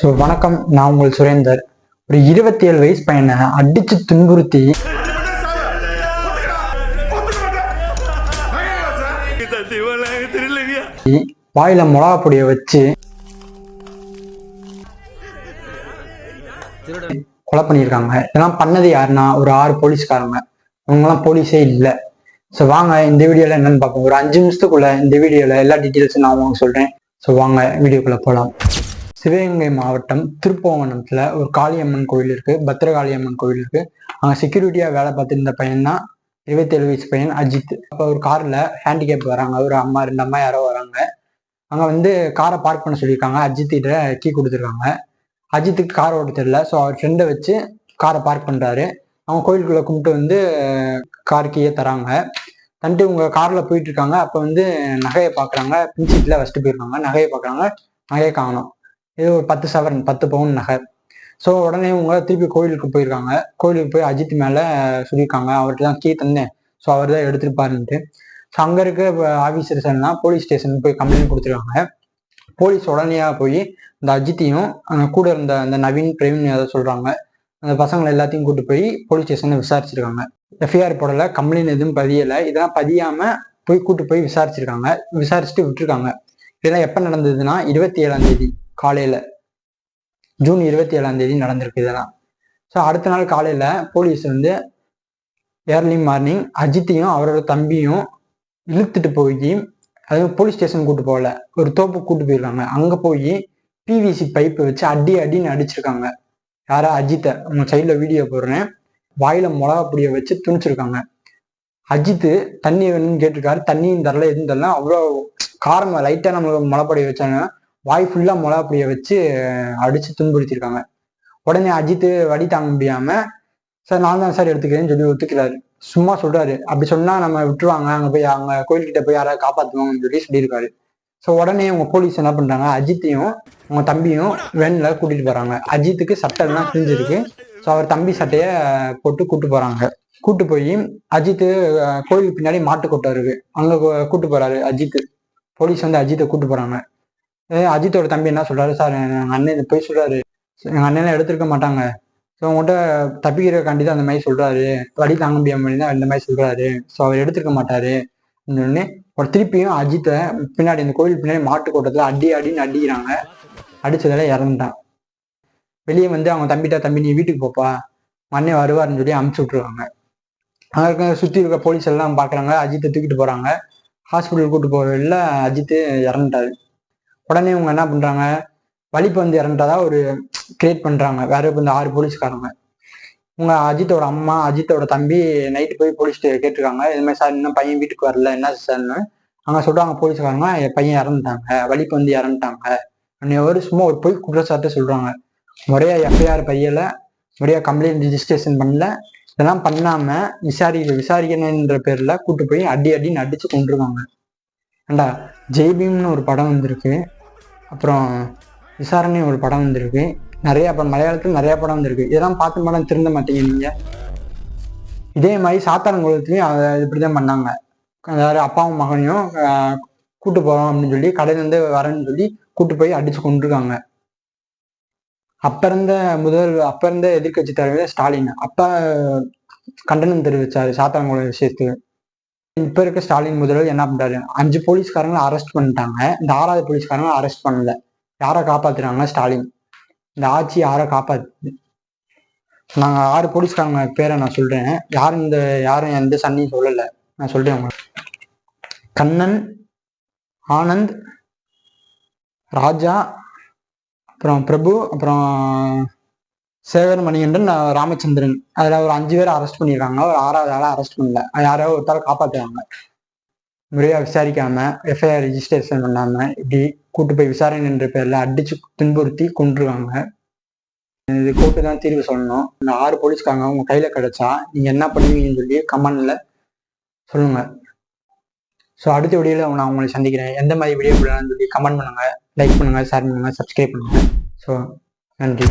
வணக்கம், நான் உங்கள் சுரேந்தர். ஒரு 27 வயசு பையனை அடிச்சு துன்புறுத்தி வாயில மிளகா பொடிய வச்சு கொலை பண்ணியிருக்காங்க. இதெல்லாம் பண்ணது யாருன்னா ஒரு 6 போலீஸ்காரங்க. அவங்கெல்லாம் போலீஸே இல்லை. ஸோ வாங்க இந்த வீடியோல என்னன்னு பார்ப்போம். ஒரு 5 நிமிஷத்துக்குள்ள இந்த வீடியோல எல்லா டீட்டெயில்ஸும் நான் உங்களுக்கு சொல்றேன். ஸோ வாங்க வீடியோக்குள்ள போகலாம். சிவகங்கை மாவட்டம் திருப்போவனத்துல ஒரு காளியம்மன் கோவில் இருக்கு, பத்திரகாளியம்மன் கோவில் இருக்கு. அங்க செக்யூரிட்டியா வேலை பார்த்துருந்த பையன் தான் 27 வயசு பையன் அஜித். அப்போ ஒரு கார்ல ஹேண்டிகேப் வராங்க, ஒரு அம்மா 2 அம்மா யாரோ வராங்க. அங்க வந்து காரை பார்க் பண்ண சொல்லியிருக்காங்க. அஜித் கிட்ட கீ கொடுத்துருக்காங்க. அஜித்துக்கு கார் ஓட்ட தெரியல. ஸோ அவர் ஃப்ரெண்டை வச்சு காரை பார்க் பண்றாரு. அவங்க கோயிலுக்குள்ள கும்பிட்டு வந்து கார் கீயே தராங்க. தந்துட்டு உங்க கார்ல போயிட்டு இருக்காங்க. அப்ப வந்து நகையை பாக்குறாங்க. பின்சீட்ல வச்சுட்டு போயிருக்காங்க. நகையை பாக்குறாங்க, நகையை காணும். இது ஒரு 10 சவரன் 10 பவுன் நகை. ஸோ உடனே இவங்க திருப்பி கோயிலுக்கு போயிருக்காங்க. கோயிலுக்கு போய் அஜித் மேல சொல்லியிருக்காங்க, அவர்கிட்ட தான் கீ தந்தேன், ஸோ அவர் தான் எடுத்துருப்பாருன்ட்டு. ஸோ அங்க இருக்க ஆபீசர்ஸ் எல்லாம் போலீஸ் ஸ்டேஷனுக்கு போய் கம்ப்ளைண்ட் கொடுத்துருக்காங்க. போலீஸ் உடனேயா போய் இந்த அஜித்தையும் கூட இருந்த அந்த நவீன் பிரவீன் அதை சொல்றாங்க, அந்த பசங்களை எல்லாத்தையும் கூட்டு போய் போலீஸ் ஸ்டேஷன்ல விசாரிச்சிருக்காங்க. எஃப்ஐஆர் போடல, கம்ப்ளைண்ட் எதுவும் பதியலை. இதெல்லாம் பதியாம போய் கூட்டு போய் விசாரிச்சிருக்காங்க. விசாரிச்சுட்டு விட்டுருக்காங்க. இதெல்லாம் எப்ப நடந்ததுன்னா 27ஆம் தேதி காலையில, ஜூன் 27ஆம் தேதி நடந்திருக்கு இதெல்லாம். ஸோ அடுத்த நாள் காலையில போலீஸ் வந்து ஏர்லி மார்னிங் அஜித்தையும் அவரோட தம்பியும் இழுத்துட்டு போய், அதாவது போலீஸ் ஸ்டேஷன் கூட்டு போகல, ஒரு தோப்பு கூட்டு போயிருக்காங்க. அங்க போய் பிவிசி பைப்பை வச்சு அடின்னு அடிச்சிருக்காங்க. யாரா அஜித்தை, உங்க சைட்ல வீடியோ போடுறேன். வாயில மிளகா பொடியை வச்சு துணிச்சிருக்காங்க. அஜித்து தண்ணி வேணும்னு கேட்டிருக்காரு, தண்ணியும் தரல, எதுவும் தரல. அவ்வளோ காரம் லைட்டா நம்மளுக்கு மிளகாப்பொடியை வச்சாங்க. வாய் ஃபுல்லா மிளகாப்பொடியை வச்சு அடிச்சு துன்புறுத்திருக்காங்க. உடனே அஜித் வடி தாங்க முடியாம, சார் நான் தான் சார் எடுத்துக்கிறேன்னு சொல்லி ஒத்துக்கிறாரு. சும்மா சொல்றாரு. அப்படி சொன்னா நம்ம விட்டுருவாங்க, அங்க போய் அங்க கோயில்கிட்ட போய் யாராவது காப்பாத்துவாங்கன்னு சொல்லி சொல்லியிருக்காரு. ஸோ உடனே உங்க போலீஸ் என்ன பண்றாங்க, அஜித்தையும் உங்க தம்பியும் வேன்ல கூட்டிட்டு போறாங்க. அஜித்துக்கு சட்டை எல்லாம் கிழிஞ்சிருக்கு. ஸோ அவர் தம்பி சட்டைய போட்டு கூட்டு போறாங்க. கூட்டு போய் அஜித்து கோயிலுக்கு பின்னாடி மாட்டு கொட்டை இருக்கு, அங்க கூட்டு போறாரு அஜித். போலீஸ் வந்து அஜித்தை கூட்டு போறாங்க. அஜித்தோட தம்பி என்ன சொல்றாரு, சார் எங்க அண்ணன் போய் சொல்றாரு, எங்க அண்ணன் எடுத்திருக்க மாட்டாங்க, ஸோ உங்கள்கிட்ட தப்பிக்கிறக்காண்டி தான் அந்த மாதிரி சொல்றாரு, வழி தாங்க முடியாம தான் இந்த மாதிரி சொல்றாரு, ஸோ அவர் எடுத்திருக்க மாட்டாரு உடனே ஒரு திருப்பியும் அஜித்தை பின்னாடி இந்த கோயில் பின்னாடி மாட்டு கூட்டத்துல அடின்னு அடிக்கிறாங்க. அடிச்சதால இறந்துட்டான். வெளியே வந்து அவங்க தம்பி நீ வீட்டுக்கு போப்பா, அண்ணன் வருவாருன்னு சொல்லி அமுச்சு விட்டுருவாங்க. அங்க இருக்க சுத்தி இருக்க போலீஸ் எல்லாம் பாக்குறாங்க. அஜித்தை தூக்கிட்டு போறாங்க. ஹாஸ்பிட்டல் கூட்டு போறதுல அஜித் இறந்துட்டாரு. உடனே இவங்க என்ன பண்றாங்க, வலிப்பு வந்து இறந்துட்டாதான் ஒரு கிரியேட் பண்றாங்க. வேற இப்போ இந்த 6 போலீஸ்காரங்க. உங்க அஜித்தோட அம்மா அஜித்தோட தம்பி நைட்டு போய் போலீஸ் கேட்டிருக்காங்க, இது மாதிரி சார் இன்னும் பையன் வீட்டுக்கு வரல, என்ன சார்னு. அங்க சொல்றாங்க போலீஸ்காரங்க, என் பையன் இறந்துட்டாங்க, வலிப்பு வந்து இறந்துட்டாங்க. ஒரு சும்மா ஒரு போய் குற்றச்சாட்டு சொல்றாங்க. முறையா எஃப்ஐஆர் பையல, முறையா கம்ப்ளைண்ட் ரிஜிஸ்ட்ரேஷன் பண்ணல. இதெல்லாம் பண்ணாம விசாரிக்கணுன்ற பேர்ல கூட்டு போய் அடின்னு அடிச்சு கொண்டிருக்காங்க. ஏண்டா, ஜெய்பீம்னு ஒரு படம் வந்திருக்கு, அப்புறம் விசாரணை ஒரு படம் வந்திருக்கு, நிறைய படம் மலையாளத்துல நிறைய படம் வந்திருக்கு. இதெல்லாம் பார்த்து படம் திருந்த மாட்டீங்க நீங்க. இதே மாதிரி சாத்தான்குளத்துலயும் அதை இப்படிதான் பண்ணாங்க. அதாவது அப்பாவும் மகனையும் கூட்டு போறோம் அப்படின்னு சொல்லி கடையில இருந்து வரேன்னு சொல்லி கூட்டு போய் அடிச்சு கொண்டிருக்காங்க. அப்ப இருந்த எதிர்கட்சி தலைவர் ஸ்டாலின் அப்ப கண்டனம் தெரிவிச்சாரு சாத்தான்குளம் விஷயத்துக்கு. இப்ப இருக்க ஸ்டாலின் முதல்வர் என்ன பண்றாரு, 5 போலீஸ்காரங்களை அரெஸ்ட் பண்ணிட்டாங்க. இந்த 6வது போலீஸ்காரங்களை அரெஸ்ட் பண்ணல. யாரை காப்பாத்துறாங்க, ஸ்டாலின். இந்த ஆட்சி யாரை காப்பாத்து. நாங்க 6 போலீஸ்காரங்க பேரை நான் சொல்றேன். யாரும் எந்த சன்னியும் சொல்லல, நான் சொல்றேன் உங்களுக்கு. கண்ணன், ஆனந்த், ராஜா, அப்புறம் பிரபு, அப்புறம் சேகர் மணிகண்டன், ராமச்சந்திரன். அதுல ஒரு 5 பேரை அரெஸ்ட் பண்ணியிருக்காங்க. ஒரு 6வது ஆளை அரெஸ்ட் பண்ணல. யாரோ ஒருத்தால காப்பாத்துறாங்க. முறையா விசாரிக்காம எஃப்ஐஆர் ரிஜிஸ்ட்ரேஷன் பண்ணாம இப்படி கூட்டு போய் விசாரணை என்ற பேர்ல அடிச்சு துன்புறுத்தி கொண்டிருக்காங்க. இது கோர்ட்டு தான் தீர்வு சொல்லணும். இந்த 6 போலீஸ்காரங்க உங்க கையில கிடைச்சா நீங்க என்ன பண்ணுவீங்கன்னு சொல்லி கமெண்ட்ல சொல்லுங்க. ஸோ அடுத்த வீடியோல நான் உங்களை சந்திக்கிறேன். எந்த மாதிரி வீடியோ சொல்லி கமெண்ட் பண்ணுங்க, லைக் பண்ணுங்க, ஷேர் பண்ணுங்க, சப்ஸ்கிரைப் பண்ணுங்க. ஸோ நன்றி.